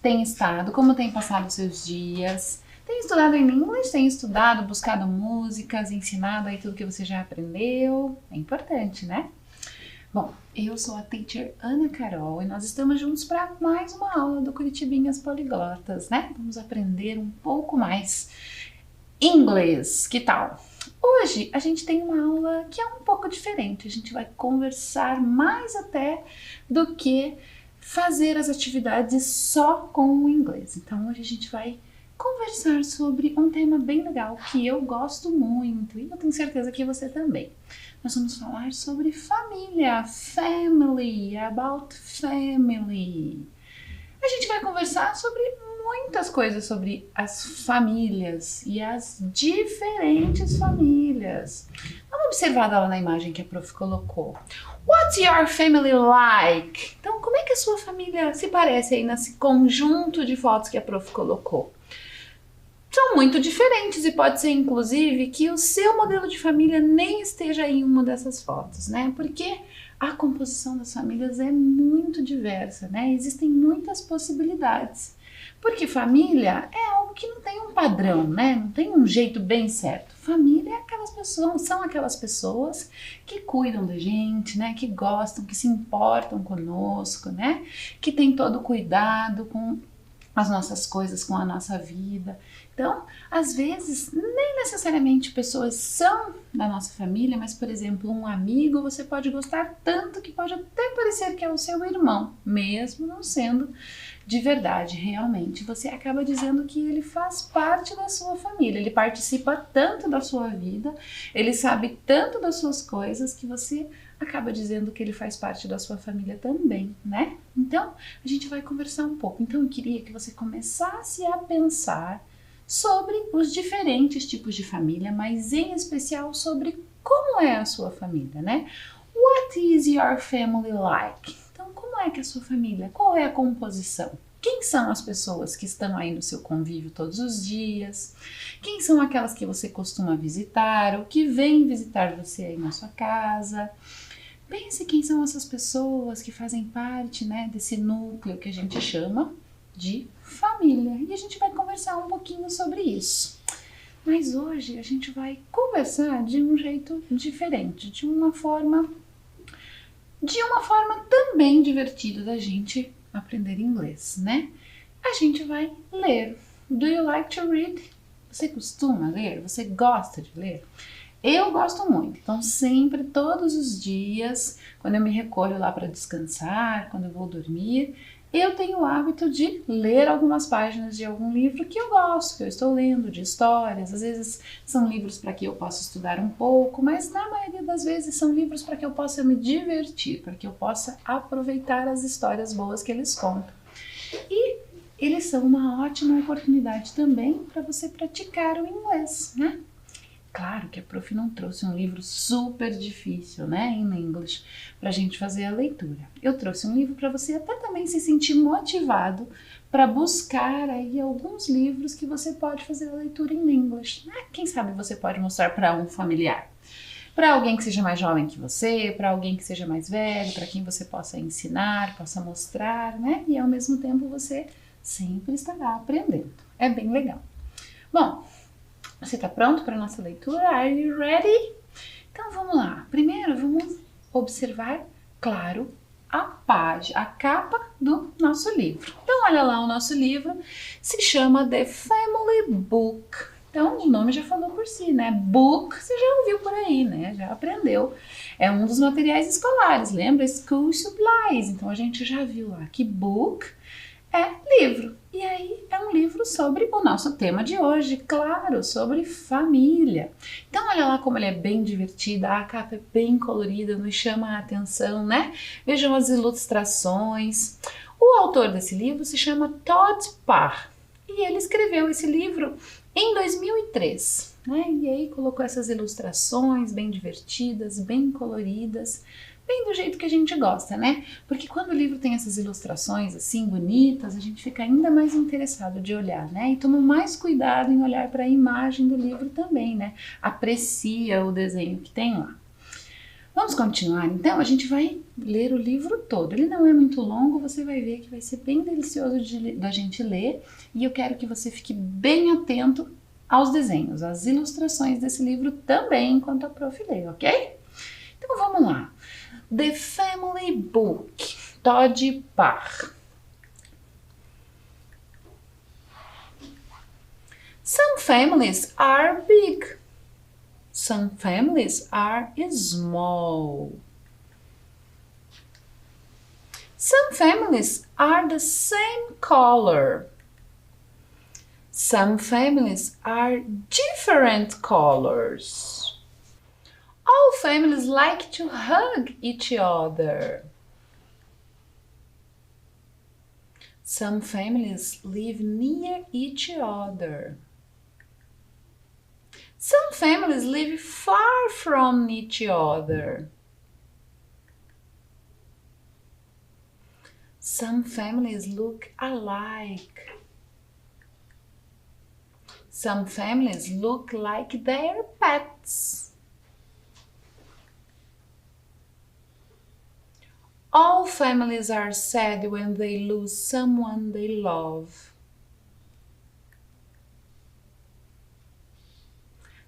tem estado? Como tem passado os seus dias? Tem estudado em inglês? Tem estudado, buscado músicas, ensinado aí tudo que você já aprendeu? É importante, né? Bom, eu sou a teacher Ana Carol e nós estamos juntos para mais uma aula do Curitibinhas Poliglotas, né? Vamos aprender um pouco mais inglês, que tal? Hoje a gente tem uma aula que é um pouco diferente, a gente vai conversar mais até do que fazer as atividades só com o inglês. Então hoje a gente vai conversar sobre um tema bem legal que eu gosto muito e eu tenho certeza que você também. Nós vamos falar sobre família, family, about family. A gente vai conversar sobre muitas coisas sobre as famílias e as diferentes famílias. Vamos observar lá na imagem que a prof colocou. What's your family like? Então, como é que a sua família se parece aí nesse conjunto de fotos que a prof colocou? São muito diferentes e pode ser, inclusive, que o seu modelo de família nem esteja em uma dessas fotos, né? Porque a composição das famílias é muito diversa, né? Existem muitas possibilidades. Porque família é algo que não tem um padrão, né? Não tem um jeito bem certo. Família é aquelas pessoas, são aquelas pessoas que cuidam da gente, né? Que gostam, que se importam conosco, né? Que tem todo o cuidado com as nossas coisas, com a nossa vida. Então, às vezes, nem necessariamente pessoas são da nossa família, mas, por exemplo, um amigo você pode gostar tanto que pode até parecer que é o seu irmão, mesmo não sendo de verdade, realmente. Você acaba dizendo que ele faz parte da sua família, ele participa tanto da sua vida, ele sabe tanto das suas coisas que você acaba dizendo que ele faz parte da sua família também, né? Então, a gente vai conversar um pouco. Então, eu queria que você começasse a pensar sobre os diferentes tipos de família, mas em especial sobre como é a sua família, né? What is your family like? Então, como é que é a sua família? Qual é a composição? Quem são as pessoas que estão aí no seu convívio todos os dias? Quem são aquelas que você costuma visitar ou que vêm visitar você aí na sua casa? Pense quem são essas pessoas que fazem parte, né, desse núcleo que a gente chama de família. E a gente vai conversar um pouquinho sobre isso. Mas hoje a gente vai conversar de um jeito diferente, de uma forma também divertida da gente aprender inglês, né? A gente vai ler. Do you like to read? Você costuma ler? Você gosta de ler? Eu gosto muito, então sempre, todos os dias, quando eu me recolho lá para descansar, quando eu vou dormir, eu tenho o hábito de ler algumas páginas de algum livro que eu gosto, que eu estou lendo, de histórias. Às vezes são livros para que eu possa estudar um pouco, mas na maioria das vezes são livros para que eu possa me divertir, para que eu possa aproveitar as histórias boas que eles contam. E eles são uma ótima oportunidade também para você praticar o inglês, né? Claro que a prof não trouxe um livro super difícil, né, em inglês, para a gente fazer a leitura. Eu trouxe um livro para você até também se sentir motivado para buscar aí alguns livros que você pode fazer a leitura em inglês. Né? Quem sabe você pode mostrar para um familiar, para alguém que seja mais jovem que você, para alguém que seja mais velho, para quem você possa ensinar, possa mostrar, né? E ao mesmo tempo você sempre estará aprendendo. É bem legal. Bom, você está pronto para a nossa leitura? Are you ready? Então vamos lá. Primeiro vamos observar, claro, a capa do nosso livro. Então olha lá, o nosso livro se chama The Family Book. Então o nome já falou por si, né? Book, você já ouviu por aí, né? Já aprendeu. É um dos materiais escolares, lembra? School Supplies. Então a gente já viu lá que book é livro. E aí é um livro sobre o nosso tema de hoje, claro, sobre família. Então olha lá como ele é bem divertido, a capa é bem colorida, nos chama a atenção, né? Vejam as ilustrações. O autor desse livro se chama Todd Parr e ele escreveu esse livro em 2003, né? E aí colocou essas ilustrações bem divertidas, bem coloridas, bem do jeito que a gente gosta, né? Porque quando o livro tem essas ilustrações assim bonitas, a gente fica ainda mais interessado de olhar, né? E toma mais cuidado em olhar para a imagem do livro também, né? Aprecia o desenho que tem lá. Vamos continuar, então? A gente vai ler o livro todo. Ele não é muito longo, você vai ver que vai ser bem delicioso da gente ler. E eu quero que você fique bem atento aos desenhos, às ilustrações desse livro também, enquanto a prof lê, ok? Então vamos lá. The Family Book, Todd Parr. Some families are big. Some families are small. Some families are the same color. Some families are different colors. All families like to hug each other. Some families live near each other. Some families live far from each other. Some families look alike. Some families look like their pets. All families are sad when they lose someone they love.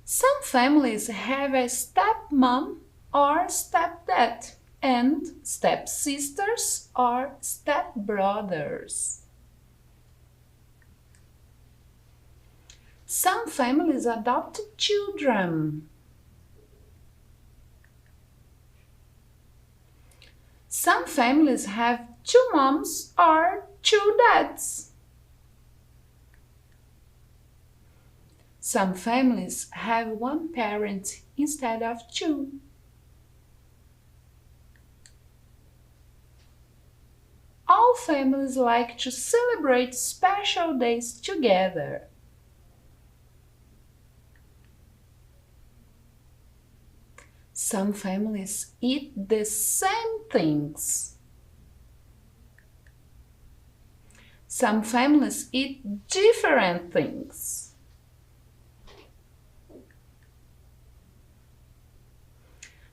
Some families have a stepmom or stepdad and stepsisters or stepbrothers. Some families adopt children. Some families have 2 moms or 2 dads. Some families have 1 parent instead of 2. All families like to celebrate special days together. Some families eat the same things. Some families eat different things.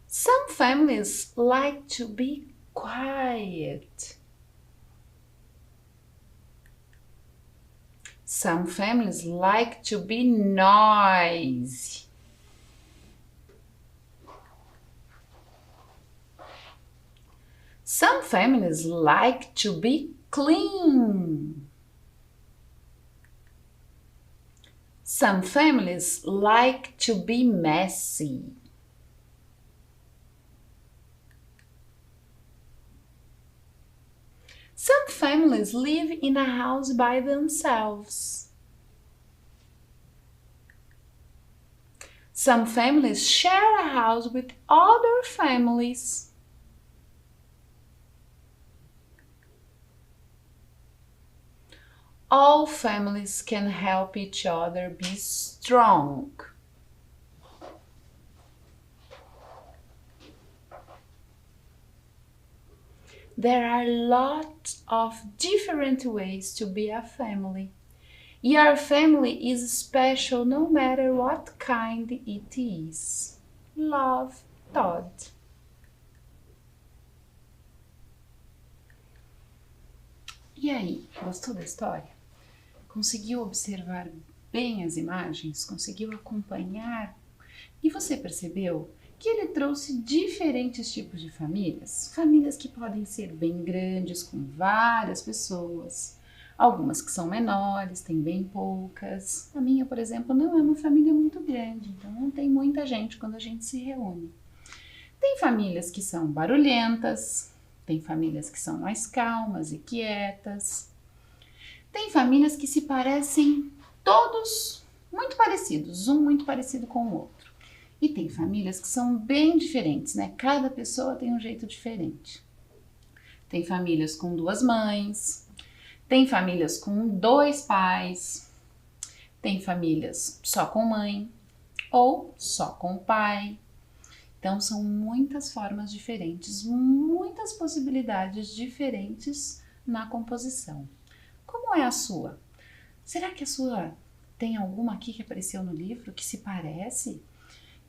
Some families like to be quiet. Some families like to be noisy. Some families like to be clean. Some families like to be messy. Some families live in a house by themselves. Some families share a house with other families. All families can help each other be strong. There are lots of different ways to be a family. Your family is special no matter what kind it is. Love, Todd. E aí, gostou da história? Conseguiu observar bem as imagens? Conseguiu acompanhar? E você percebeu que ele trouxe diferentes tipos de famílias? Famílias que podem ser bem grandes, com várias pessoas. Algumas que são menores, tem bem poucas. A minha, por exemplo, não é uma família muito grande, então não tem muita gente quando a gente se reúne. Tem famílias que são barulhentas, tem famílias que são mais calmas e quietas. Tem famílias que se parecem todos muito parecidos, um muito parecido com o outro. E tem famílias que são bem diferentes, né? Cada pessoa tem um jeito diferente. Tem famílias com 2 mães, tem famílias com 2 pais, tem famílias só com mãe ou só com pai. Então são muitas formas diferentes, muitas possibilidades diferentes na composição. Como é a sua? Será que a sua tem alguma aqui que apareceu no livro que se parece?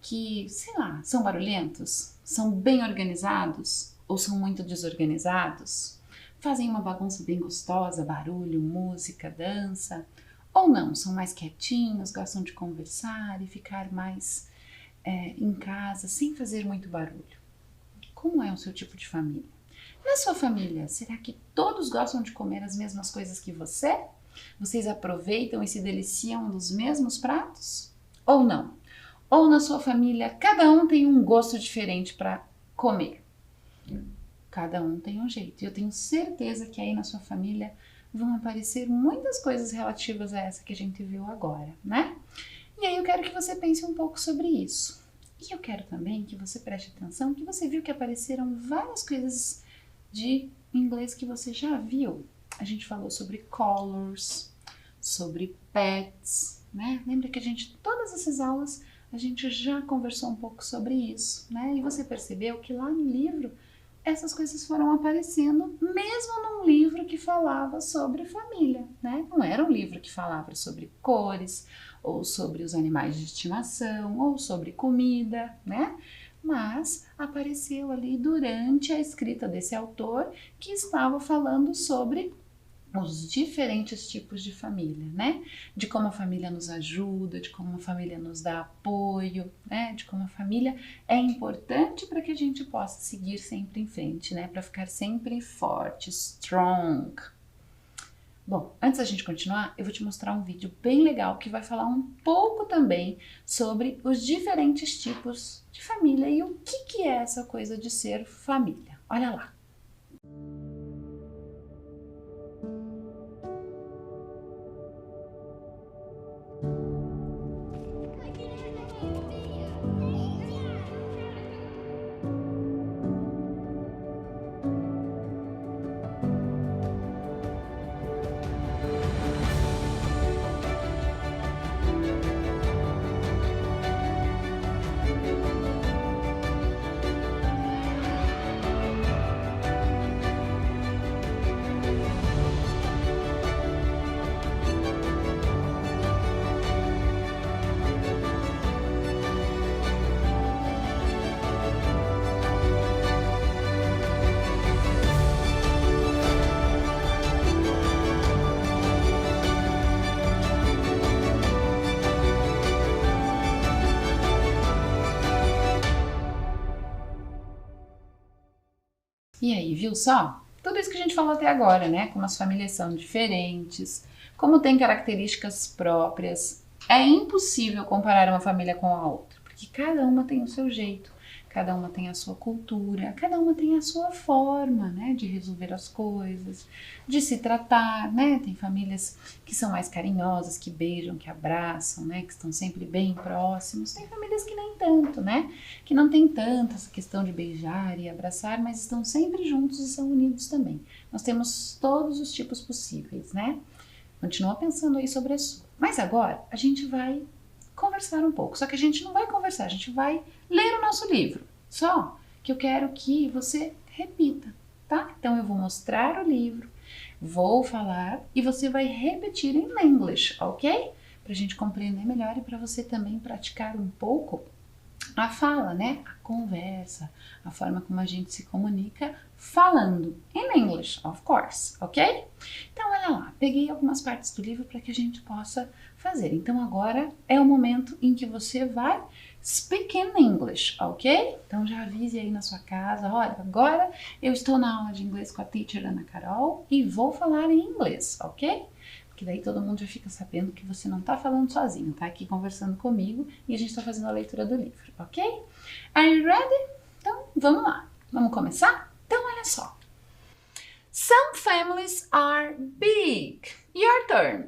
que, sei lá, são barulhentos? São bem organizados? Ou são muito desorganizados? Fazem uma bagunça bem gostosa, barulho, música, dança? Ou não, são mais quietinhos, gostam de conversar e ficar mais em casa, sem fazer muito barulho? Como é o seu tipo de família? Na sua família, será que todos gostam de comer as mesmas coisas que você? Vocês aproveitam e se deliciam dos mesmos pratos? Ou não? Ou na sua família, cada um tem um gosto diferente para comer? Cada um tem um jeito. E eu tenho certeza que aí na sua família vão aparecer muitas coisas relativas a essa que a gente viu agora, né? E aí eu quero que você pense um pouco sobre isso. E eu quero também que você preste atenção que você viu que apareceram várias coisas de inglês que você já viu. A gente falou sobre colors, sobre pets, né? Lembra que todas essas aulas, a gente já conversou um pouco sobre isso, né? E você percebeu que lá no livro, essas coisas foram aparecendo, mesmo num livro que falava sobre família, né? Não era um livro que falava sobre cores, ou sobre os animais de estimação, ou sobre comida, né? Mas apareceu ali durante a escrita desse autor que estava falando sobre os diferentes tipos de família, né? De como a família nos ajuda, de como a família nos dá apoio, né? De como a família é importante para que a gente possa seguir sempre em frente, né? Para ficar sempre forte, strong. Bom, antes da gente continuar, eu vou te mostrar um vídeo bem legal que vai falar um pouco também sobre os diferentes tipos de família e o que é essa coisa de ser família. Olha lá! E aí, viu só? Tudo isso que a gente falou até agora, né? Como as famílias são diferentes, como tem características próprias. É impossível comparar uma família com a outra, porque cada uma tem o seu jeito, cada uma tem a sua cultura, cada uma tem a sua forma, né? De resolver as coisas, de se tratar, né? Tem famílias que são mais carinhosas, que beijam, que abraçam, né? Que estão sempre bem próximos. Tem famílias que nem tanto, né? Que não tem tanta essa questão de beijar e abraçar, mas estão sempre juntos e são unidos também. Nós temos todos os tipos possíveis, né? Continua pensando aí sobre a sua. Mas agora a gente vai conversar um pouco. Só que a gente não vai conversar, a gente vai ler o nosso livro. Só que eu quero que você repita, tá? Então eu vou mostrar o livro, vou falar e você vai repetir em English, ok? Pra gente compreender melhor e para você também praticar um pouco a fala, né? A conversa, a forma como a gente se comunica falando em English, of course, ok? Então, olha lá, peguei algumas partes do livro para que a gente possa fazer. Então, agora é o momento em que você vai speak in English, ok? Então, já avise aí na sua casa, olha, agora eu estou na aula de inglês com a teacher Ana Carol e vou falar em inglês, ok? Porque daí todo mundo já fica sabendo que você não está falando sozinho, tá aqui conversando comigo e a gente está fazendo a leitura do livro, ok? Are you ready? Então, vamos lá. Vamos começar? Então, olha só. Some families are big. Your turn.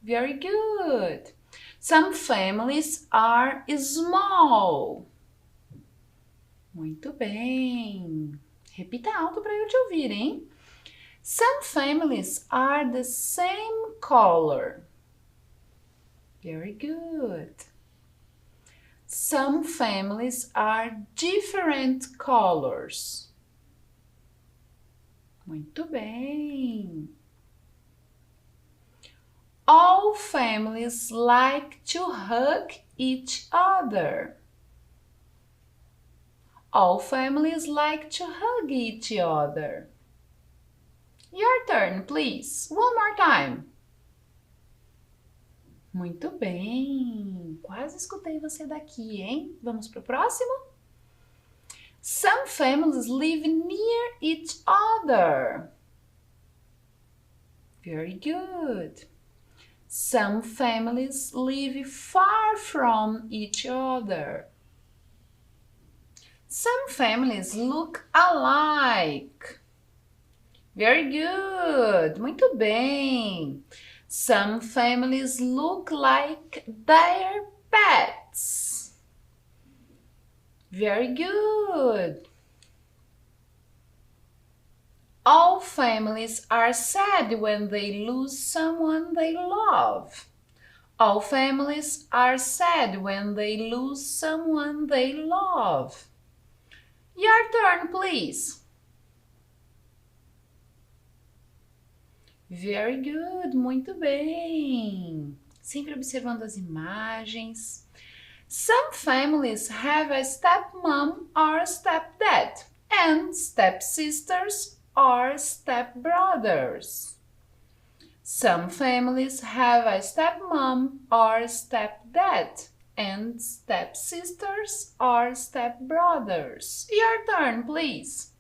Very good. Some families are small. Muito bem. Repita alto para eu te ouvir, hein? Some families are the same color. Very good. Some families are different colors. Muito bem. All families like to hug each other. All families like to hug each other. Your turn, please. One more time. Muito bem. Quase escutei você daqui, hein? Vamos pro próximo? Some families live near each other. Very good. Some families live far from each other. Some families look alike. Very good. Muito bem. Some families look like their pets. Very good. All families are sad when they lose someone they love. All families are sad when they lose someone they love. Your turn, please. Very good, muito bem. Sempre observando as imagens. Some families have a stepmom or stepdad and stepsisters or stepbrothers. Some families have a stepmom or stepdad and stepsisters or stepbrothers. Your turn, please.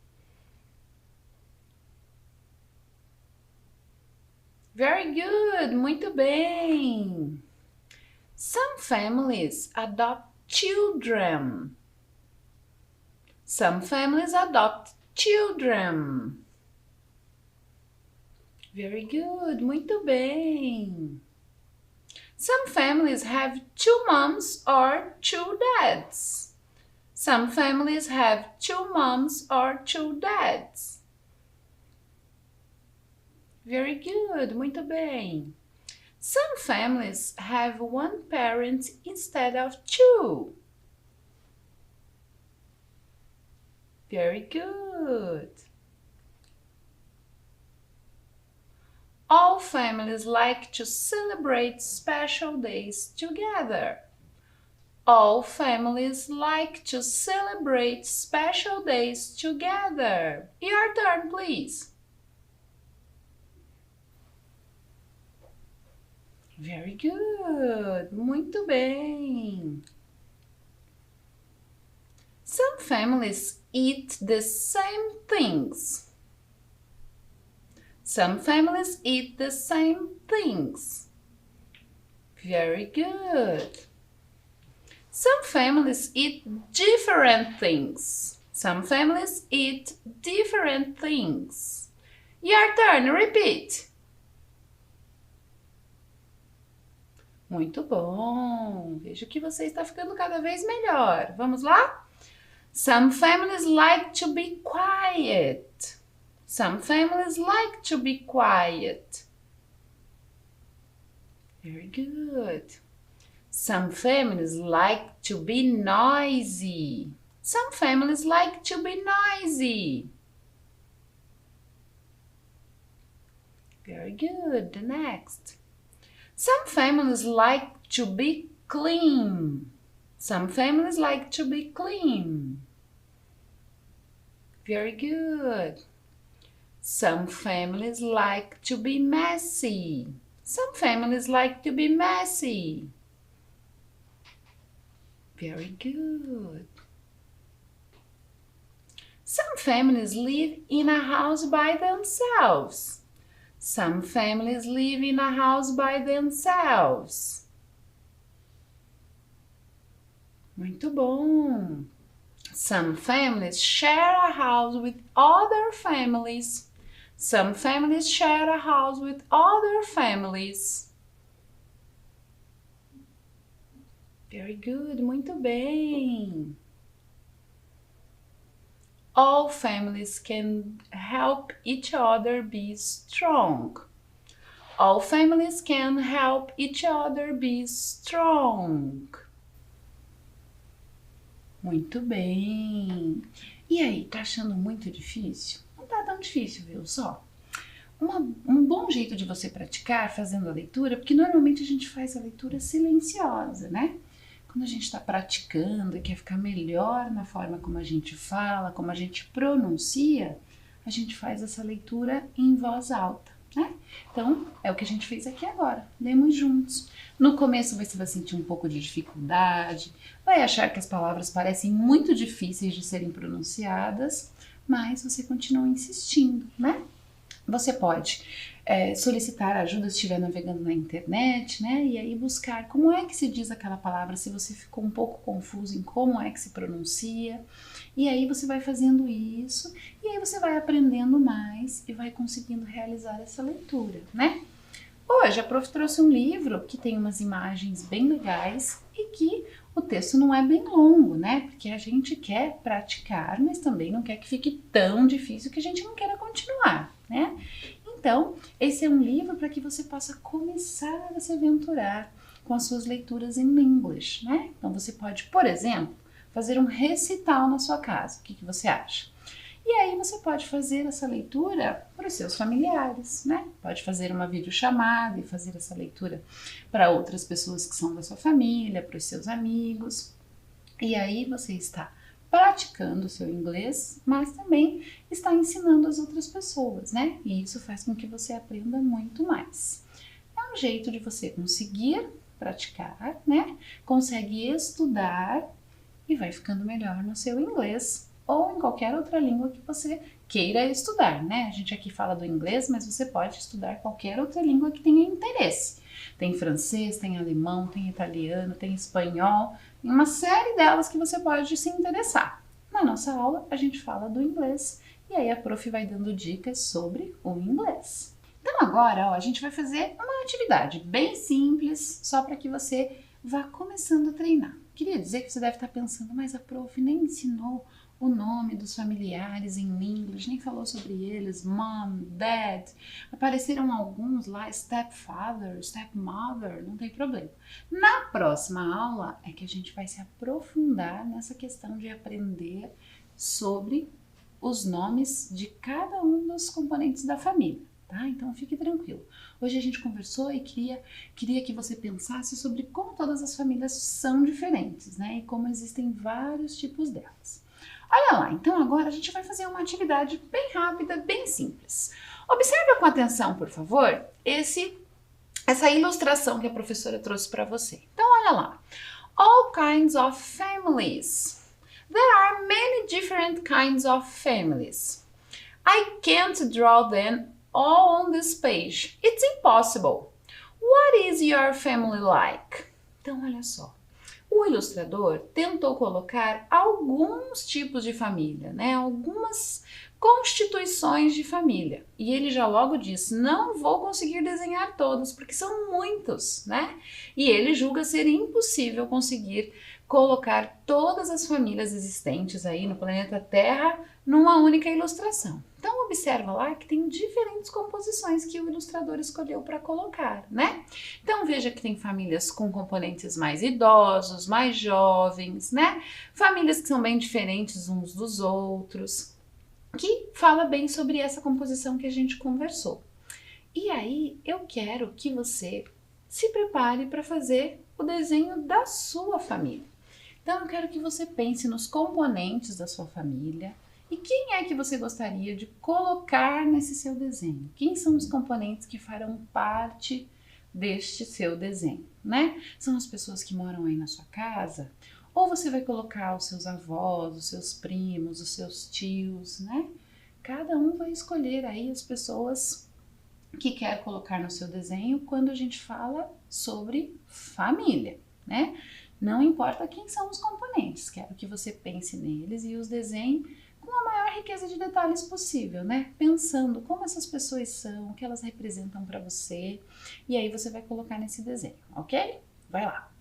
Very good, muito bem. Some families adopt children. Some families adopt children. Very good, muito bem. Some families have two moms or two dads. Some families have two moms or two dads. Very good, muito bem. Some families have one parent instead of two. Very good. All families like to celebrate special days together. All families like to celebrate special days together. Your turn, please. Very good. Muito bem. Some families eat the same things. Some families eat the same things. Very good. Some families eat different things. Some families eat different things. Your turn, repeat. Muito bom. Vejo que você está ficando cada vez melhor. Vamos lá? Some families like to be quiet. Some families like to be quiet. Very good. Some families like to be noisy. Some families like to be noisy. Very good. The next. Some families like to be clean. Some families like to be clean. Very good. Some families like to be messy. Some families like to be messy. Very good. Some families live in a house by themselves. Some families live in a house by themselves. Muito bom. Some families share a house with other families. Some families share a house with other families. Very good, muito bem. All families can help each other be strong. All families can help each other be strong. Muito bem. E aí, tá achando muito difícil? Não tá tão difícil, viu só? Um bom jeito de você praticar fazendo a leitura, porque normalmente a gente faz a leitura silenciosa, né? Quando a gente está praticando e quer ficar melhor na forma como a gente fala, como a gente pronuncia, a gente faz essa leitura em voz alta, né? Então, é o que a gente fez aqui agora. Lemos juntos. No começo você vai sentir um pouco de dificuldade, vai achar que as palavras parecem muito difíceis de serem pronunciadas, mas você continua insistindo, né? Você pode solicitar ajuda se estiver navegando na internet, né? E aí buscar como é que se diz aquela palavra, se você ficou um pouco confuso em como é que se pronuncia. E aí você vai fazendo isso, e aí você vai aprendendo mais e vai conseguindo realizar essa leitura, né? Hoje a prof trouxe um livro que tem umas imagens bem legais e que o texto não é bem longo, né? Porque a gente quer praticar, mas também não quer que fique tão difícil que a gente não queira continuar, né? Então, esse é um livro para que você possa começar a se aventurar com as suas leituras em English, né? Então você pode, por exemplo, fazer um recital na sua casa. O que você acha? E aí você pode fazer essa leitura para os seus familiares, né? Pode fazer uma videochamada e fazer essa leitura para outras pessoas que são da sua família, para os seus amigos. E aí você está praticando o seu inglês, mas também está ensinando as outras pessoas, né? E isso faz com que você aprenda muito mais. É um jeito de você conseguir praticar, né? Consegue estudar e vai ficando melhor no seu inglês ou em qualquer outra língua que você queira estudar, né? A gente aqui fala do inglês, mas você pode estudar qualquer outra língua que tenha interesse. Tem francês, tem alemão, tem italiano, tem espanhol, tem uma série delas que você pode se interessar. Na nossa aula, a gente fala do inglês e aí a prof vai dando dicas sobre o inglês. Então agora, ó, a gente vai fazer uma atividade bem simples, só para que você vá começando a treinar. Queria dizer que você deve estar pensando, mas a prof nem ensinou o nome dos familiares em inglês, nem falou sobre eles, mom, dad, apareceram alguns lá, stepfather, stepmother, não tem problema. Na próxima aula é que a gente vai se aprofundar nessa questão de aprender sobre os nomes de cada um dos componentes da família. Tá? Então fique tranquilo. Hoje a gente conversou e queria que você pensasse sobre como todas as famílias são diferentes, né? E como existem vários tipos delas. Olha lá, então agora a gente vai fazer uma atividade bem rápida, bem simples. Observe com atenção, por favor, essa ilustração que a professora trouxe para você. Então olha lá. All kinds of families. There are many different kinds of families. I can't draw them all on this page. It's impossible. What is your family like? Então, olha só. O ilustrador tentou colocar alguns tipos de família, né? Algumas constituições de família. E ele já logo disse, não vou conseguir desenhar todos, porque são muitos, né? E ele julga ser impossível conseguir colocar todas as famílias existentes aí no planeta Terra numa única ilustração. Então observa lá que tem diferentes composições que o ilustrador escolheu para colocar, né? Então veja que tem famílias com componentes mais idosos, mais jovens, né? Famílias que são bem diferentes uns dos outros, que fala bem sobre essa composição que a gente conversou. E aí eu quero que você se prepare para fazer o desenho da sua família. Então eu quero que você pense nos componentes da sua família e quem é que você gostaria de colocar nesse seu desenho. Quem são os componentes que farão parte deste seu desenho, né? São as pessoas que moram aí na sua casa? Ou você vai colocar os seus avós, os seus primos, os seus tios, né? Cada um vai escolher aí as pessoas que quer colocar no seu desenho quando a gente fala sobre família, né? Não importa quem são os componentes, quero que você pense neles e os desenhe com a maior riqueza de detalhes possível, né? Pensando como essas pessoas são, o que elas representam para você, e aí você vai colocar nesse desenho, ok? Vai lá!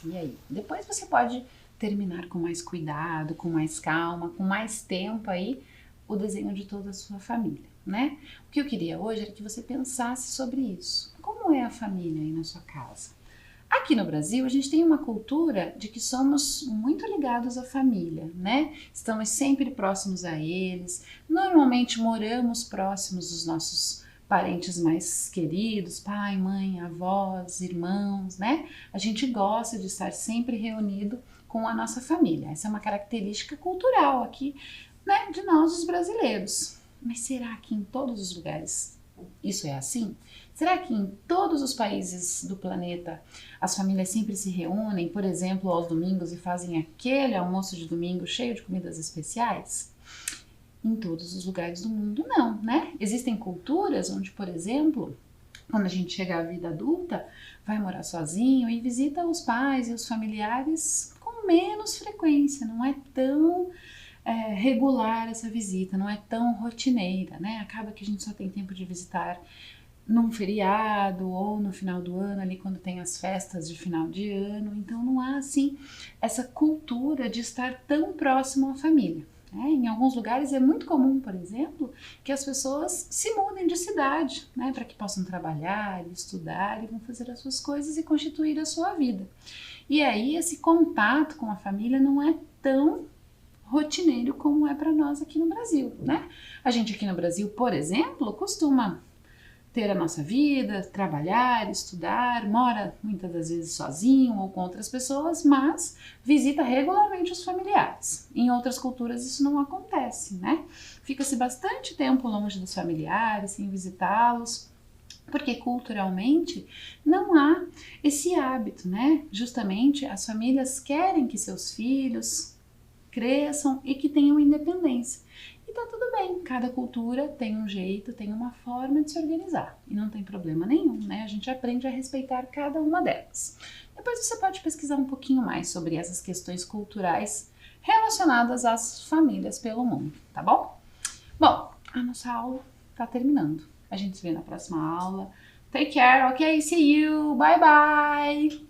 E aí? Depois você pode terminar com mais cuidado, com mais calma, com mais tempo aí, o desenho de toda a sua família, né? O que eu queria hoje era que você pensasse sobre isso. Como é a família aí na sua casa? Aqui no Brasil, a gente tem uma cultura de que somos muito ligados à família, né? Estamos sempre próximos a eles, normalmente moramos próximos dos nossos parentes mais queridos, pai, mãe, avós, irmãos, né? A gente gosta de estar sempre reunido com a nossa família. Essa é uma característica cultural aqui, né, de nós, os brasileiros. Mas será que em todos os lugares isso é assim? Será que em todos os países do planeta as famílias sempre se reúnem, por exemplo, aos domingos e fazem aquele almoço de domingo cheio de comidas especiais? Em todos os lugares do mundo não, né? Existem culturas onde, por exemplo, quando a gente chega à vida adulta, vai morar sozinho e visita os pais e os familiares com menos frequência, não é tão regular essa visita, não é tão rotineira, né? Acaba que a gente só tem tempo de visitar num feriado ou no final do ano, ali quando tem as festas de final de ano, então não há assim essa cultura de estar tão próximo à família. Em alguns lugares é muito comum, por exemplo, que as pessoas se mudem de cidade, né, para que possam trabalhar, estudar e vão fazer as suas coisas e constituir a sua vida. E aí esse contato com a família não é tão rotineiro como é para nós aqui no Brasil, né? A gente aqui no Brasil, por exemplo, costuma ter a nossa vida, trabalhar, estudar, mora muitas das vezes sozinho ou com outras pessoas, mas visita regularmente os familiares. Em outras culturas isso não acontece, né? Fica-se bastante tempo longe dos familiares, sem visitá-los, porque culturalmente não há esse hábito, né? Justamente as famílias querem que seus filhos cresçam e que tenham independência. E tá tudo bem, cada cultura tem um jeito, tem uma forma de se organizar e não tem problema nenhum, né? A gente aprende a respeitar cada uma delas. Depois você pode pesquisar um pouquinho mais sobre essas questões culturais relacionadas às famílias pelo mundo, tá bom? Bom, a nossa aula tá terminando. A gente se vê na próxima aula. Take care, ok? See you, bye bye!